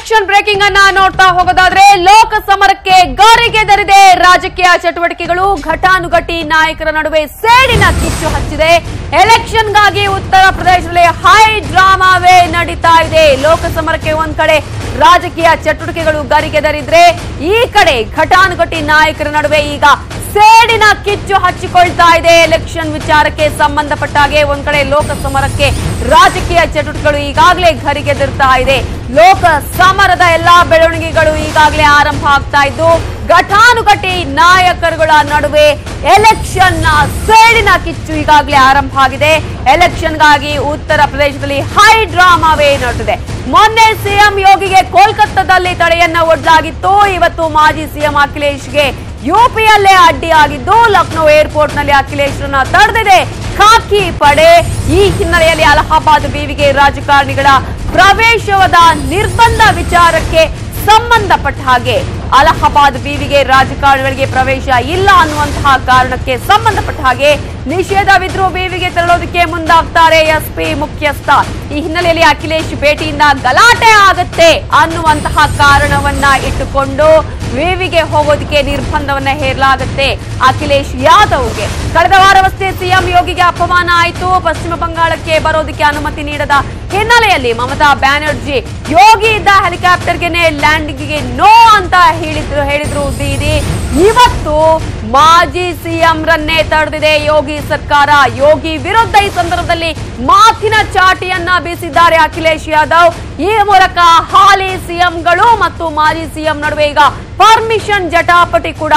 Election breaking ಅನ್ನ ನೋಡ್ತಾ ಹೋಗೋದಾದ್ರೆ ಲೋಕ ಸಮರಕ್ಕೆ ಗಾರಿಗೆದರಿದೆ ರಾಜಕೀಯ ಚಟುವಟಿಕೆಗಳು. ಘಟಾನುಘಟಿ ನಾಯಕರ ನಡುವೆ ಸೇಡಿನ ಕಿಚ್ಚು ಹಚ್ಚಿದೆ. ಎಲೆಕ್ಷನ್ಗಾಗಿ ಉತ್ತರ ಪ್ರದೇಶದಲ್ಲಿ ಹೈ ಡ್ರಾಮಾವೇ ನಡೀತಾ ಇದೆ. ಲೋಕ ಸಮರಕ್ಕೆ ಒಂದ್ ಕಡೆ ರಾಜಕೀಯ ಚಟುವಟಿಕೆಗಳು ಗಾರಿಗೆದರಿದ್ರೆ, ಈ ಕಡೆ ಘಟಾನುಘಟಿ ನಾಯಕರ ನಡುವೆ ಈಗ ಸೇಡಿನ ಕಿಚ್ಚು ಹಚ್ಚಿಕೊಳ್ತಾ ಇದೆ. ಎಲೆಕ್ಷನ್ ವಿಚಾರಕ್ಕೆ ಸಂಬಂಧಪಟ್ಟ ಹಾಗೆ ಒಂದ್ ಕಡೆ ಲೋಕ ಸಮರಕ್ಕೆ ರಾಜಕೀಯ ಚಟುವಟಿಕೆಗಳು ಈಗಾಗಲೇ ಘರಿಗೆದಿರ್ತಾ ಇದೆ. ಲೋಕ ಸಮರದ ಎಲ್ಲಾ ಬೆಳವಣಿಗೆಗಳು ಈಗಾಗಲೇ ಆರಂಭ ಆಗ್ತಾ ಇದ್ದು, ಘಟಾನುಘಟಿ ನಾಯಕರುಗಳ ನಡುವೆ ಎಲೆಕ್ಷನ್ ನ ಸೇಡಿನ ಕಿಚ್ಚು ಈಗಾಗಲೇ ಆರಂಭ ಆಗಿದೆ. ಎಲೆಕ್ಷನ್ಗಾಗಿ ಉತ್ತರ ಪ್ರದೇಶದಲ್ಲಿ ಹೈ ಡ್ರಾಮಾವೇ ನಡೆದಿದೆ. ಮೊನ್ನೆ ಸಿಎಂ ಯೋಗಿಗೆ ಕೋಲ್ಕತ್ತಾದಲ್ಲಿ ತಡೆಯನ್ನ ಒಡ್ಡಲಾಗಿತ್ತು. ಇವತ್ತು ಮಾಜಿ ಸಿಎಂ ಅಖಿಲೇಶ್ಗೆ ಯುಪಿಯಲ್ಲೇ ಅಡ್ಡಿಯಾಗಿದ್ದು, ಲಕ್ನೋ ಏರ್ಪೋರ್ಟ್ ನಲ್ಲಿ ಅಖಿಲೇಶ್ರನ್ನ ತಡೆದಿದೆ ಖಾಕಿ ಪಡೆ. ಈ ಹಿನ್ನೆಲೆಯಲ್ಲಿ ಅಲಹಾಬಾದ್ ವಿವಿಗೆ ರಾಜಕಾರಣಿಗಳ ಪ್ರವೇಶದ ನಿರ್ಬಂಧ ವಿಚಾರಕ್ಕೆ ಸಂಬಂಧಪಟ್ಟ ಹಾಗೆ ಅಲಹಾಬಾದ್ ವಿವಿಗೆ ರಾಜಕಾರಣಿಗಳಿಗೆ ಪ್ರವೇಶ ಇಲ್ಲ ಅನ್ನುವಂತಹ ಕಾರಣಕ್ಕೆ ಸಂಬಂಧಪಟ್ಟ ಹಾಗೆ ನಿಷೇಧವಿದ್ರೂ ವಿವಿಗೆ ತೆರಳೋದಕ್ಕೆ ಮುಂದಾಗ್ತಾರೆ ಎಸ್ಪಿ ಮುಖ್ಯಸ್ಥ. ಈ ಹಿನ್ನೆಲೆಯಲ್ಲಿ ಅಖಿಲೇಶ್ ಭೇಟಿಯಿಂದ ಗಲಾಟೆ ಆಗುತ್ತೆ ಅನ್ನುವಂತಹ ಕಾರಣವನ್ನ ಇಟ್ಟುಕೊಂಡು ವಿವಿಗೆ ಹೋಗೋದಕ್ಕೆ ನಿರ್ಬಂಧವನ್ನ ಹೇರಲಾಗುತ್ತೆ ಅಖಿಲೇಶ್ ಯಾದವ್ಗೆ. ಕಳೆದ ವಾರವಷ್ಟೇ ಸಿಎಂ ಯೋಗಿಗೆ ಅಪಮಾನ ಆಯಿತು. ಪಶ್ಚಿಮ ಬಂಗಾಳಕ್ಕೆ ಬರೋದಕ್ಕೆ ಅನುಮತಿ ನೀಡದ ಹಿನ್ನೆಲೆಯಲ್ಲಿ ಮಮತಾ ಬ್ಯಾನರ್ಜಿ ಯೋಗಿ ಇದ್ದ ಹೆಲಿಕಾಪ್ಟರ್ಗೆನೆ ಲ್ಯಾಂಡಿಂಗ್ಗೆ ನೋ ಅಂತ ಹೇಳಿದ್ರು ದೀದಿ. ಇವತ್ತು ಮಾಜಿ ಸಿಎಂ ರನ್ನೇ ತಡೆದಿದೆ ಯೋಗಿ ಸರ್ಕಾರ. ಯೋಗಿ ವಿರುದ್ಧ ಈ ಸಂದರ್ಭದಲ್ಲಿ ಮಾತಿನ ಚಾಟಿಯನ್ನ ಬೀಸಿದ್ದಾರೆ ಅಖಿಲೇಶ್ ಯಾದವ್. ಈ ಮೂಲಕ ಹಾಲಿ ಸಿಎಂಗಳು ಮತ್ತು ಮಾಜಿ ಸಿಎಂ ನಡುವೆ ಈಗ ಪರ್ಮಿಷನ್ ಜಟಾಪಟಿ ಕೂಡ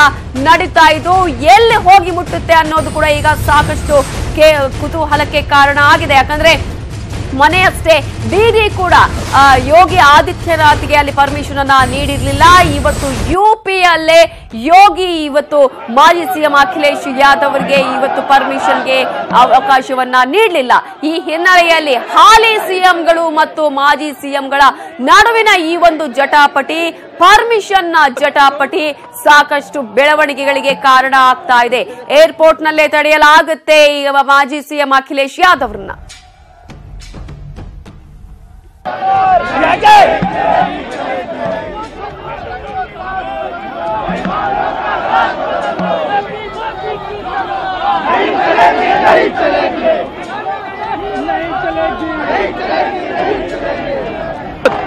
ನಡೀತಾ ಇದ್ದು, ಎಲ್ಲಿ ಹೋಗಿ ಮುಟ್ಟುತ್ತೆ ಅನ್ನೋದು ಕೂಡ ಈಗ ಸಾಕಷ್ಟು ಕುತೂಹಲಕ್ಕೆ ಕಾರಣ ಆಗಿದೆ. ಯಾಕಂದ್ರೆ ಮೊನ್ನೆಯಷ್ಟೇ ಡಿಡಿ ಕೂಡ ಯೋಗಿ ಆದಿತ್ಯನಾಥ್ಗೆ ಅಲ್ಲಿ ಪರ್ಮಿಷನ್ ಅನ್ನ ನೀಡಿರ್ಲಿಲ್ಲ. ಇವತ್ತು ಯುಪಿಯಲ್ಲೇ ಯೋಗಿ ಇವತ್ತು ಮಾಜಿ ಸಿಎಂ ಅಖಿಲೇಶ್ ಯಾದವ್ ಅವರಿಗೆ ಇವತ್ತು ಪರ್ಮಿಷನ್ಗೆ ಅವಕಾಶವನ್ನ ನೀಡಲಿಲ್ಲ. ಈ ಹಿನ್ನೆಲೆಯಲ್ಲಿ ಹಾಲಿ ಸಿಎಂಗಳು ಮತ್ತು ಮಾಜಿ ಸಿಎಂಗಳ ನಡುವಿನ ಈ ಒಂದು ಜಟಾಪಟಿ, ಪರ್ಮಿಷನ್ ನ ಜಟಾಪಟಿ ಸಾಕಷ್ಟು ಬೆಳವಣಿಗೆಗಳಿಗೆ ಕಾರಣ ಆಗ್ತಾ ಇದೆ. ಏರ್ಪೋರ್ಟ್ ನಲ್ಲೇ ತಡೆಯಲಾಗುತ್ತೆ ಈಗ ಮಾಜಿ ಸಿಎಂ ಅಖಿಲೇಶ್ ಯಾದವ್ ಅವರನ್ನ.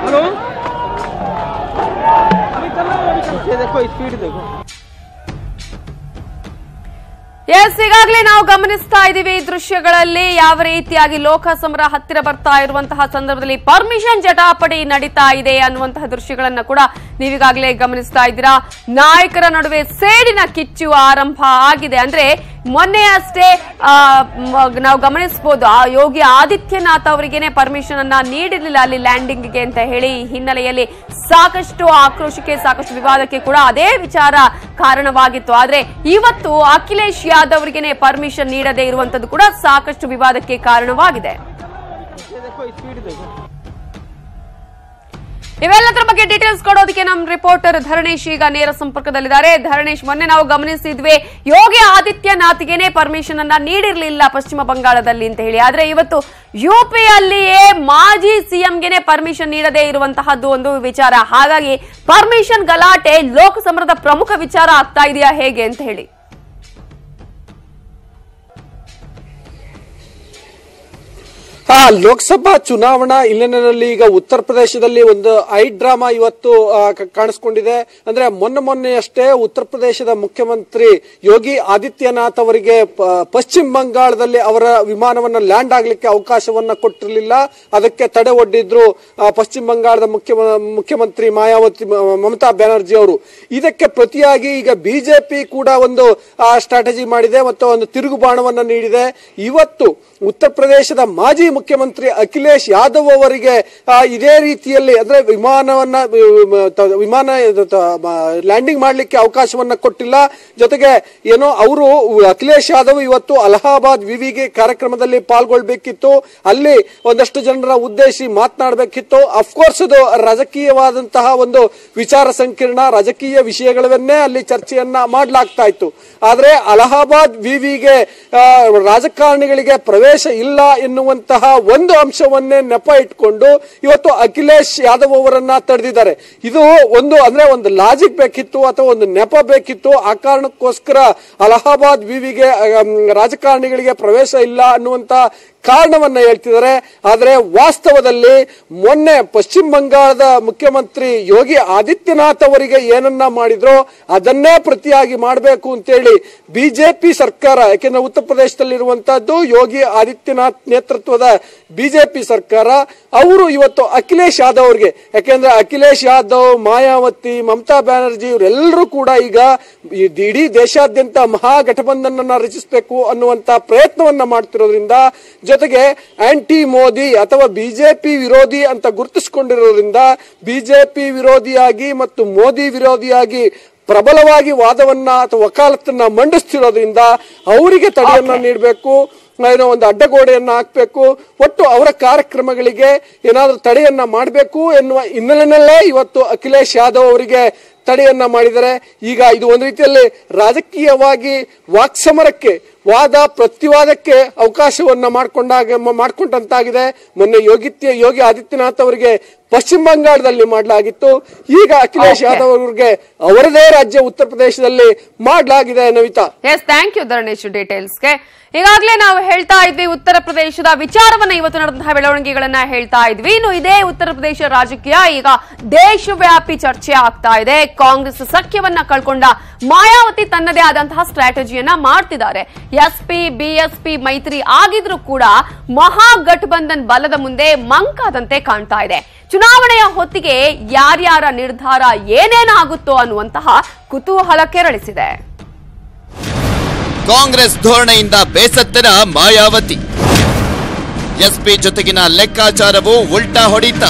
हेलो देखो स्पीड देखो. ಎಸ್, ಈಗಾಗಲೇ ನಾವು ಗಮನಿಸ್ತಾ ಇದ್ದೀವಿ ಈ ದೃಶ್ಯಗಳಲ್ಲಿ ಯಾವ ರೀತಿಯಾಗಿ ಲೋಕ ಸಮರ ಹತ್ತಿರ ಬರ್ತಾ ಇರುವಂತಹ ಸಂದರ್ಭದಲ್ಲಿ ಪರ್ಮಿಷನ್ ಜಟಾಪಟಿ ನಡೀತಾ ಇದೆ ಅನ್ನುವಂತಹ ದೃಶ್ಯಗಳನ್ನ ಕೂಡ ನೀವೀಗಾಗಲೇ ಗಮನಿಸ್ತಾ ಇದ್ದೀರಾ. ನಾಯಕರ ನಡುವೆ ಸೇಡಿನ ಕಿಚ್ಚು ಆರಂಭ ಆಗಿದೆ. ಅಂದ್ರೆ ಮೊನ್ನೆ ಅಷ್ಟೇ ನಾವು ಗಮನಿಸಬಹುದು, ಯೋಗಿ ಆದಿತ್ಯನಾಥ್ ಅವರಿಗೇನೆ ಪರ್ಮಿಷನ್ ಅನ್ನ ನೀಡಿರಲಿಲ್ಲ ಅಲ್ಲಿ ಲ್ಯಾಂಡಿಂಗ್ಗೆ ಅಂತ ಹೇಳಿ. ಈ ಹಿನ್ನೆಲೆಯಲ್ಲಿ ಸಾಕಷ್ಟು ಆಕ್ರೋಶಕ್ಕೆ, ಸಾಕಷ್ಟು ವಿವಾದಕ್ಕೆ ಕೂಡ ಅದೇ ವಿಚಾರ ಕಾರಣವಾಗಿತ್ತು. ಆದ್ರೆ ಇವತ್ತು ಅಖಿಲೇಶ್ ಯಾದವ್ ಅವರಿಗೇನೆ ಪರ್ಮಿಷನ್ ನೀಡದೇ ಇರುವಂತದ್ದು ಕೂಡ ಸಾಕಷ್ಟು ವಿವಾದಕ್ಕೆ ಕಾರಣವಾಗಿದೆ. ಇವೆಲ್ಲದರ ಬಗ್ಗೆ ಡೀಟೇಲ್ಸ್ ಕೊಡೋದಕ್ಕೆ ನಮ್ಮ ರಿಪೋರ್ಟರ್ ಧರಣೇಶ್ ಈಗ ನೇರ ಸಂಪರ್ಕದಲ್ಲಿದ್ದಾರೆ. ಧರಣೇಶ್, ಮೊನ್ನೆ ನಾವು ಗಮನಿಸಿದ್ವಿ ಯೋಗಿ ಆದಿತ್ಯನಾಥ್ಗೆನೆ ಪರ್ಮಿಷನ್ ಅನ್ನ ನೀಡಿರಲಿಲ್ಲ ಪಶ್ಚಿಮ ಬಂಗಾಳದಲ್ಲಿ ಅಂತ ಹೇಳಿ. ಆದ್ರೆ ಇವತ್ತು ಯುಪಿಯಲ್ಲಿಯೇ ಮಾಜಿ ಸಿಎಂಗೆನೆ ಪರ್ಮಿಷನ್ ನೀಡದೇ ಇರುವಂತಹದ್ದು ಒಂದು ವಿಚಾರ. ಹಾಗಾಗಿ ಪರ್ಮಿಷನ್ ಗಲಾಟೆ ಲೋಕಸಮರದ ಪ್ರಮುಖ ವಿಚಾರ ಆಗ್ತಾ ಇದೆಯಾ ಹೇಗೆ ಅಂತ ಹೇಳಿ? ಲೋಕಸಭಾ ಚುನಾವಣಾ ಹಿನ್ನೆಲೆಯಲ್ಲಿ ಈಗ ಉತ್ತರ ಪ್ರದೇಶದಲ್ಲಿ ಒಂದು ಐ ಡ್ರಾಮಾ ಇವತ್ತು ಕಾಣಿಸ್ಕೊಂಡಿದೆ. ಅಂದ್ರೆ ಮೊನ್ನೆಯಷ್ಟೇ ಉತ್ತರ ಪ್ರದೇಶದ ಮುಖ್ಯಮಂತ್ರಿ ಯೋಗಿ ಆದಿತ್ಯನಾಥ್ ಅವರಿಗೆ ಪಶ್ಚಿಮ ಬಂಗಾಳದಲ್ಲಿ ಅವರ ವಿಮಾನವನ್ನ ಲ್ಯಾಂಡ್ ಆಗ್ಲಿಕ್ಕೆ ಅವಕಾಶವನ್ನ ಕೊಟ್ಟಿರಲಿಲ್ಲ. ಅದಕ್ಕೆ ತಡೆ ಒಡ್ಡಿದ್ರು ಪಶ್ಚಿಮ ಬಂಗಾಳದ ಮುಖ್ಯಮಂತ್ರಿ ಮಮತಾ ಬ್ಯಾನರ್ಜಿ ಅವರು. ಇದಕ್ಕೆ ಪ್ರತಿಯಾಗಿ ಈಗ ಬಿಜೆಪಿ ಕೂಡ ಒಂದು ಸ್ಟ್ರಾಟಜಿ ಮಾಡಿದೆ ಮತ್ತು ಒಂದು ತಿರುಗುಬಾಣವನ್ನ ನೀಡಿದೆ. ಇವತ್ತು ಉತ್ತರ ಪ್ರದೇಶದ ಮಾಜಿ ಮುಖ್ಯಮಂತ್ರಿ ಅಖಿಲೇಶ್ ಯಾದವ್ ಅವರಿಗೆ ಇದೇ ರೀತಿಯಲ್ಲಿ ಅಂದ್ರೆ ವಿಮಾನ ಲ್ಯಾಂಡಿಂಗ್ ಮಾಡಲಿಕ್ಕೆ ಅವಕಾಶವನ್ನ ಕೊಟ್ಟಿಲ್ಲ. ಜೊತೆಗೆ ಏನೋ ಅವರು ಅಖಿಲೇಶ್ ಯಾದವ್ ಇವತ್ತು ಅಲಹಾಬಾದ್ ವಿವಿಗೆ ಕಾರ್ಯಕ್ರಮದಲ್ಲಿ ಪಾಲ್ಗೊಳ್ಬೇಕಿತ್ತು. ಅಲ್ಲಿ ಒಂದಷ್ಟು ಜನರ ಉದ್ದೇಶಿಸಿ ಮಾತನಾಡಬೇಕಿತ್ತು. ಅಫ್ಕೋರ್ಸ್ ಅದು ರಾಜಕೀಯವಾದಂತಹ ಒಂದು ವಿಚಾರ ಸಂಕಿರಣ, ರಾಜಕೀಯ ವಿಷಯಗಳನ್ನೇ ಅಲ್ಲಿ ಚರ್ಚೆಯನ್ನ ಮಾಡಲಾಗ್ತಾ ಇತ್ತು. ಆದ್ರೆ ಅಲಹಾಬಾದ್ ವಿವಿಗೆ ರಾಜಕಾರಣಿಗಳಿಗೆ ಪ್ರವೇಶ ಇಲ್ಲ ಎನ್ನುವಂತಹ ಒಂದು ಅಂಶವನ್ನೇ ನೆಪ ಇಟ್ಕೊಂಡು ಇವತ್ತು ಅಖಿಲೇಶ್ ಯಾದವ್ ಅವರನ್ನ ತಡೆದಿದ್ದಾರೆ. ಇದು ಒಂದು ಲಾಜಿಕ್ ಬೇಕಿತ್ತು ಅಥವಾ ಒಂದು ನೆಪ ಬೇಕಿತ್ತು. ಆ ಕಾರಣಕ್ಕೋಸ್ಕರ ಅಲಹಾಬಾದ್ ವಿವಿಗೆ ರಾಜಕಾರಣಿಗಳಿಗೆ ಪ್ರವೇಶ ಇಲ್ಲ ಅನ್ನುವಂತ ಕಾರಣವನ್ನ ಹೇಳ್ತಿದ್ದಾರೆ. ಆದರೆ ವಾಸ್ತವದಲ್ಲಿ ಮೊನ್ನೆ ಪಶ್ಚಿಮ ಬಂಗಾಳದ ಮುಖ್ಯಮಂತ್ರಿ ಯೋಗಿ ಆದಿತ್ಯನಾಥ್ ಅವರಿಗೆ ಏನನ್ನ ಮಾಡಿದ್ರೋ ಅದನ್ನೇ ಪ್ರತಿಯಾಗಿ ಮಾಡಬೇಕು ಅಂತೇಳಿ ಬಿಜೆಪಿ ಸರ್ಕಾರ, ಯಾಕೆಂದ್ರೆ ಉತ್ತರ ಪ್ರದೇಶದಲ್ಲಿರುವಂತಹದ್ದು ಯೋಗಿ ಆದಿತ್ಯನಾಥ್ ನೇತೃತ್ವದ ಬಿಜೆಪಿ ಸರ್ಕಾರ, ಅವರು ಇವತ್ತು ಅಖಿಲೇಶ್ ಯಾದವ್ ಅವರಿಗೆ, ಯಾಕೆಂದ್ರೆ ಅಖಿಲೇಶ್ ಯಾದವ್, ಮಾಯಾವತಿ, ಮಮತಾ ಬ್ಯಾನರ್ಜಿ ಇವರೆಲ್ಲರೂ ಕೂಡ ಈಗ ಇಡೀ ದೇಶಾದ್ಯಂತ ಮಹಾಗಠಬಂಧನ್ ರಚಿಸಬೇಕು ಅನ್ನುವಂತ ಪ್ರಯತ್ನವನ್ನ ಮಾಡ್ತಿರೋದ್ರಿಂದ, ಜೊತೆಗೆ ಆಂಟಿ ಮೋದಿ ಅಥವಾ ಬಿಜೆಪಿ ವಿರೋಧಿ ಅಂತ ಗುರುತಿಸಿಕೊಂಡಿರೋದ್ರಿಂದ ಬಿಜೆಪಿ ವಿರೋಧಿಯಾಗಿ ಮತ್ತು ಮೋದಿ ವಿರೋಧಿಯಾಗಿ ಪ್ರಬಲವಾಗಿ ವಾದವನ್ನ ಅಥವಾ ವಕಾಲತ್ತನ್ನ ಮಂಡಿಸ್ತಿರೋದ್ರಿಂದ ಅವರಿಗೆ ತಡೆಯನ್ನ ನೀಡಬೇಕು, ಏನೋ ಒಂದು ಅಡ್ಡಗೋಡೆಯನ್ನ ಹಾಕಬೇಕು, ಒಟ್ಟು ಅವರ ಕಾರ್ಯಕ್ರಮಗಳಿಗೆ ಏನಾದರೂ ತಡೆಯನ್ನ ಮಾಡಬೇಕು ಎನ್ನುವ ಹಿನ್ನೆಲೆಯಲ್ಲೇ ಇವತ್ತು ಅಖಿಲೇಶ್ ಯಾದವ್ ಅವರಿಗೆ ತಡೆಯನ್ನ ಮಾಡಿದರೆ. ಈಗ ಇದು ಒಂದು ರೀತಿಯಲ್ಲಿ ರಾಜಕೀಯವಾಗಿ ವಾಕ್ಸಮರಕ್ಕೆ, ವಾದ ಪ್ರತಿವಾದಕ್ಕೆ ಅವಕಾಶವನ್ನ ಮಾಡಿಕೊಂಡಂತಾಗಿದೆ. ಮೊನ್ನೆ ಯೋಗಿ ಆದಿತ್ಯನಾಥ್ ಅವರಿಗೆ ಪಶ್ಚಿಮ ಬಂಗಾಳದಲ್ಲಿ ಮಾಡಲಾಗಿತ್ತು, ಈಗ ಅಖಿಲೇಶ್ ಯಾದವ್ ಅವರಿಗೆ ಅವರದೇ ರಾಜ್ಯ ಉತ್ತರ ಪ್ರದೇಶದಲ್ಲಿ ಮಾಡಲಾಗಿದೆ. Navita, yes, thank you Dharanesh ಡೀಟೇಲ್ಸ್ಗೆ. ಈಗಾಗಲೇ ನಾವು ಹೇಳ್ತಾ ಇದ್ವಿ ಉತ್ತರ ಪ್ರದೇಶದ ವಿಚಾರವನ್ನ, ಇವತ್ತು ನಡೆದಂತಹ ಬೆಳವಣಿಗೆಗಳನ್ನ ಹೇಳ್ತಾ ಇದ್ವಿ. ಇನ್ನು ಇದೇ ಉತ್ತರ ಪ್ರದೇಶ ರಾಜಕೀಯ ಈಗ ದೇಶವ್ಯಾಪಿ ಚರ್ಚೆ ಆಗ್ತಾ ಇದೆ. ಕಾಂಗ್ರೆಸ್ ಸಖ್ಯವನ್ನ ಕಳ್ಕೊಂಡ ಮಾಯಾವತಿ ತನ್ನದೇ ಆದಂತಹ ಸ್ಟ್ರಾಟಜಿಯನ್ನ ಮಾಡ್ತಿದ್ದಾರೆ. ಎಸ್ಪಿ ಬಿಎಸ್ಪಿ ಮೈತ್ರಿ ಆಗಿದ್ರೂ ಕೂಡ ಮಹಾಗಠಬಂಧನ್ ಬಲದ ಮುಂದೆ ಮಂಕಾದಂತೆ ಕಾಣ್ತಾ ಇದೆ. ಚುನಾವಣೆಯ ಹೊತ್ತಿಗೆ ಯಾರ್ಯಾರ ನಿರ್ಧಾರ ಏನೇನಾಗುತ್ತೋ ಅನ್ನುವಂತಹ ಕುತೂಹಲ ಕೆರಳಿಸಿದೆ. ಕಾಂಗ್ರೆಸ್ ಧೋರಣೆಯಿಂದ ಬೇಸತ್ತಿನ ಮಾಯಾವತಿ, ಎಸ್ಪಿ ಜೊತೆಗಿನ ಲೆಕ್ಕಾಚಾರವು ಉಲ್ಟಾ ಹೊಡಿತ.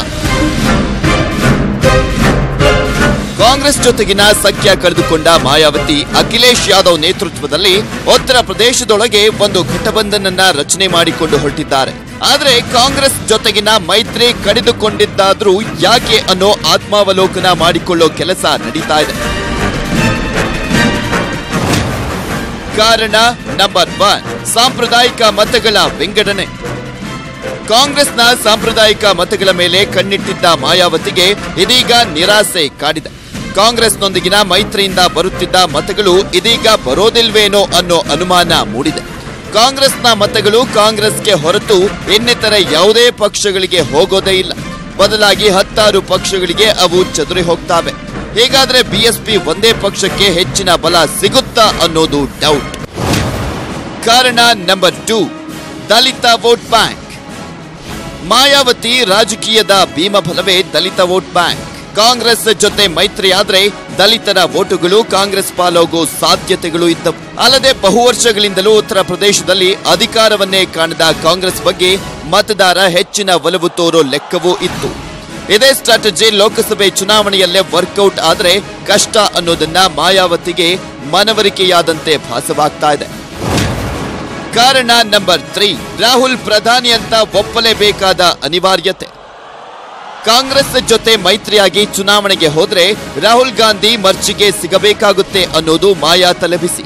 ಕಾಂಗ್ರೆಸ್ ಜೊತೆಗಿನ ಸಖ್ಯ ಕಳೆದುಕೊಂಡ ಮಾಯಾವತಿ ಅಖಿಲೇಶ್ ಯಾದವ್ ನೇತೃತ್ವದಲ್ಲಿ ಉತ್ತರ ಪ್ರದೇಶದೊಳಗೆ ಒಂದು ಘಟಬಂಧನನ್ನ ರಚನೆ ಮಾಡಿಕೊಂಡು ಹೊರಟಿದ್ದಾರೆ. ಆದರೆ ಕಾಂಗ್ರೆಸ್ ಜೊತೆಗಿನ ಮೈತ್ರಿ ಕಡಿದುಕೊಂಡಿದ್ದಾದ್ರೂ ಯಾಕೆ ಅನ್ನೋ ಆತ್ಮಾವಲೋಕನ ಮಾಡಿಕೊಳ್ಳೋ ಕೆಲಸ ನಡೀತಾ ಇದೆ. ಕಾರಣ ನಂಬರ್ 1, ಸಾಂಪ್ರದಾಯಿಕ ಮತಗಳ ವಿಂಗಡಣೆ. ಕಾಂಗ್ರೆಸ್ನ ಸಾಂಪ್ರದಾಯಿಕ ಮತಗಳ ಮೇಲೆ ಕಣ್ಣಿಟ್ಟಿದ್ದ ಮಾಯಾವತಿಗೆ ಇದೀಗ ನಿರಾಸೆ ಕಾಡಿದೆ. ಕಾಂಗ್ರೆಸ್ನೊಂದಿಗಿನ ಮೈತ್ರಿಯಿಂದ ಬರುತ್ತಿದ್ದ ಮತಗಳು ಇದೀಗ ಬರೋದಿಲ್ವೇನೋ ಅನ್ನೋ ಅನುಮಾನ ಮೂಡಿದೆ. ಕಾಂಗ್ರೆಸ್ನ ಮತಗಳು ಕಾಂಗ್ರೆಸ್ಗೆ ಹೊರತು ಇನ್ನಿತರ ಯಾವುದೇ ಪಕ್ಷಗಳಿಗೆ ಹೋಗೋದೇ ಇಲ್ಲ. ಬದಲಾಗಿ 10 ಪಕ್ಷಗಳಿಗೆ ಅವು ಚದುರಿ ಹೋಗ್ತಾವೆ. ಹೀಗಾದ್ರೆ ಬಿಎಸ್ಪಿ ಒಂದೇ ಪಕ್ಷಕ್ಕೆ ಹೆಚ್ಚಿನ ಬಲ ಸಿಗುತ್ತಾ ಅನ್ನೋದು ಡೌಟ್. ಕಾರಣ ನಂಬರ್ 2, ದಲಿತ ವೋಟ್ ಬ್ಯಾಂಕ್. ಮಾಯಾವತಿ ರಾಜಕೀಯದ ಭೀಮಬಲವೇ ದಲಿತ ವೋಟ್ ಬ್ಯಾಂಕ್. ಕಾಂಗ್ರೆಸ್ ಜೊತೆ ಮೈತ್ರಿ ಆದ್ರೆ ದಲಿತರ ವೋಟುಗಳು ಕಾಂಗ್ರೆಸ್ ಪಾಲೋಗೋ ಸಾಧ್ಯತೆಗಳು ಇದ್ದವು. ಅಲ್ಲದೆ ಬಹುವರ್ಷಗಳಿಂದಲೂ ಉತ್ತರ ಪ್ರದೇಶದಲ್ಲಿ ಅಧಿಕಾರವನ್ನೇ ಕಾಣದ ಕಾಂಗ್ರೆಸ್ ಬಗ್ಗೆ ಮತದಾರ ಹೆಚ್ಚಿನ ಒಲವು ತೋರೋ ಲೆಕ್ಕವೂ ಇತ್ತು. ಇದೇ ಸ್ಟ್ರಾಟಜಿ ಲೋಕಸಭೆ ಚುನಾವಣೆಯಲ್ಲೇ ವರ್ಕೌಟ್ ಆದ್ರೆ ಕಷ್ಟ ಅನ್ನೋದನ್ನ ಮಾಯಾವತಿಗೆ ಮನವರಿಕೆಯಾದಂತೆ ಭಾಸವಾಗ್ತಾ ಇದೆ. ಕಾರಣ ನಂಬರ್ 3, ರಾಹುಲ್ ಪ್ರಧಾನಿ ಅಂತ ಒಪ್ಪಲೇಬೇಕಾದ ಅನಿವಾರ್ಯತೆ. ಕಾಂಗ್ರೆಸ್ ಜೊತೆ ಮೈತ್ರಿಯಾಗಿ ಚುನಾವಣೆಗೆ ಹೋದ್ರೆ ರಾಹುಲ್ ಗಾಂಧಿ ಮರ್ಜಿಗೆ ಸಿಗಬೇಕಾಗುತ್ತೆ ಅನ್ನೋದು ಮಾಯಾ ತಲೆಬಿಸಿ.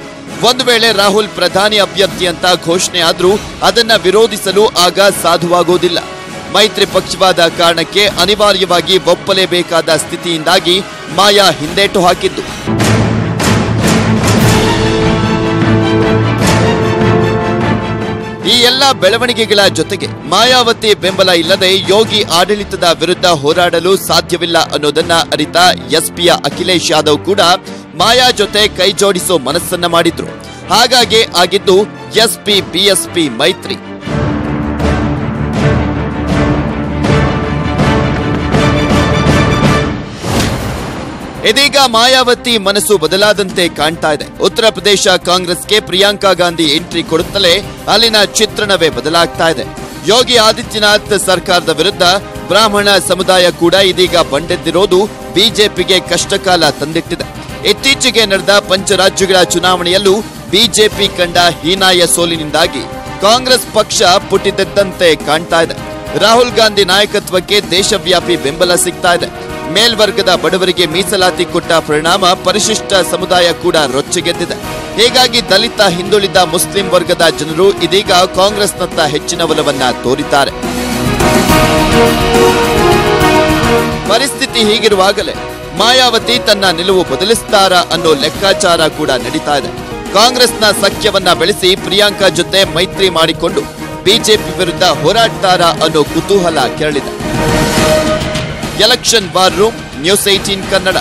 ಒಂದು ವೇಳೆ ರಾಹುಲ್ ಪ್ರಧಾನಿ ಅಭ್ಯರ್ಥಿ ಅಂತ ಘೋಷಣೆ ಆದ್ರೂ ಅದನ್ನ ವಿರೋಧಿಸಲು ಆಗ ಸಾಧುವಾಗೋದಿಲ್ಲ. ಮೈತ್ರಿ ಪಕ್ಷವಾದ ಕಾರಣಕ್ಕೆ ಅನಿವಾರ್ಯವಾಗಿ ಒಪ್ಪಲೇಬೇಕಾದ ಸ್ಥಿತಿಯಿಂದಾಗಿ ಮಾಯಾ ಹಿಂದೇಟು ಹಾಕಿದ್ದು. ಈ ಎಲ್ಲ ಬೆಳವಣಿಗೆಗಳ ಜೊತೆಗೆ ಮಾಯಾವತಿ ಬೆಂಬಲ ಇಲ್ಲದೆ ಯೋಗಿ ಆಡಳಿತದ ವಿರುದ್ಧ ಹೋರಾಡಲು ಸಾಧ್ಯವಿಲ್ಲ ಅನ್ನೋದನ್ನ ಅರಿತ ಎಸ್ಪಿಯ ಅಖಿಲೇಶ್ ಯಾದವ್ ಕೂಡ ಮಾಯಾ ಜೊತೆ ಕೈ ಜೋಡಿಸೋ ಮನಸ್ಸನ್ನ ಮಾಡಿದ್ರು. ಹಾಗಾಗಿ ಆಗಿದ್ದು ಎಸ್ಪಿ ಬಿಎಸ್ಪಿ ಮೈತ್ರಿ. ಇದೀಗ ಮಾಯಾವತಿ ಮನಸ್ಸು ಬದಲಾದಂತೆ ಕಾಣ್ತಾ ಇದೆ. ಉತ್ತರ ಪ್ರದೇಶ ಕಾಂಗ್ರೆಸ್ಗೆ ಪ್ರಿಯಾಂಕಾ ಗಾಂಧಿ ಎಂಟ್ರಿ ಕೊಡುತ್ತಲೇ ಅಲ್ಲಿನ ಚಿತ್ರಣವೇ ಬದಲಾಗ್ತಾ ಇದೆ. ಯೋಗಿ ಆದಿತ್ಯನಾಥ್ ಸರ್ಕಾರದ ವಿರುದ್ಧ ಬ್ರಾಹ್ಮಣ ಸಮುದಾಯ ಕೂಡ ಇದೀಗ ಬಂಡೆದ್ದಿರೋದು ಬಿಜೆಪಿಗೆ ಕಷ್ಟಕಾಲ ತಂದಿಟ್ಟಿದೆ. ಇತ್ತೀಚೆಗೆ ನಡೆದ ಪಂಚರಾಜ್ಯಗಳ ಚುನಾವಣೆಯಲ್ಲೂ ಬಿಜೆಪಿ ಕಂಡ ಹೀನಾಯ ಸೋಲಿನಿಂದಾಗಿ ಕಾಂಗ್ರೆಸ್ ಪಕ್ಷ ಪುಟಿದೆದ್ದಂತೆ ಕಾಣ್ತಾ ಇದೆ. ರಾಹುಲ್ ಗಾಂಧಿ ನಾಯಕತ್ವಕ್ಕೆ ದೇಶವ್ಯಾಪಿ ಬೆಂಬಲ ಸಿಗ್ತಾ ಇದೆ. ಮೇಲ್ವರ್ಗದ ಬಡವರಿಗೆ ಮೀಸಲಾತಿ ಕೊಟ್ಟ ಪರಿಣಾಮ ಪರಿಶಿಷ್ಟ ಸಮುದಾಯ ಕೂಡ ರೊಚ್ಚಿಗೆದ್ದಿದೆ. ಹೀಗಾಗಿ ದಲಿತ, ಹಿಂದುಳಿದ, ಮುಸ್ಲಿಂ ವರ್ಗದ ಜನರು ಇದೀಗ ಕಾಂಗ್ರೆಸ್ನತ್ತ ಹೆಚ್ಚಿನ ಒಲವನ್ನ ತೋರಿದ್ದಾರೆ. ಪರಿಸ್ಥಿತಿ ಹೀಗಿರುವಾಗಲೇ ಮಾಯಾವತಿ ತನ್ನ ನಿಲುವು ಬದಲಿಸ್ತಾರಾ ಅನ್ನೋ ಲೆಕ್ಕಾಚಾರ ಕೂಡ ನಡೀತಾ ಇದೆ. ಕಾಂಗ್ರೆಸ್ನ ಸಖ್ಯವನ್ನ ಬೆಳೆಸಿ ಪ್ರಿಯಾಂಕಾ ಜೊತೆ ಮೈತ್ರಿ ಮಾಡಿಕೊಂಡು ಬಿಜೆಪಿ ವಿರುದ್ಧ ಹೋರಾಡ್ತಾರಾ ಅನ್ನೋ ಕುತೂಹಲ ಕೆರಳಿದೆ. Election war room, news 18 Kannada.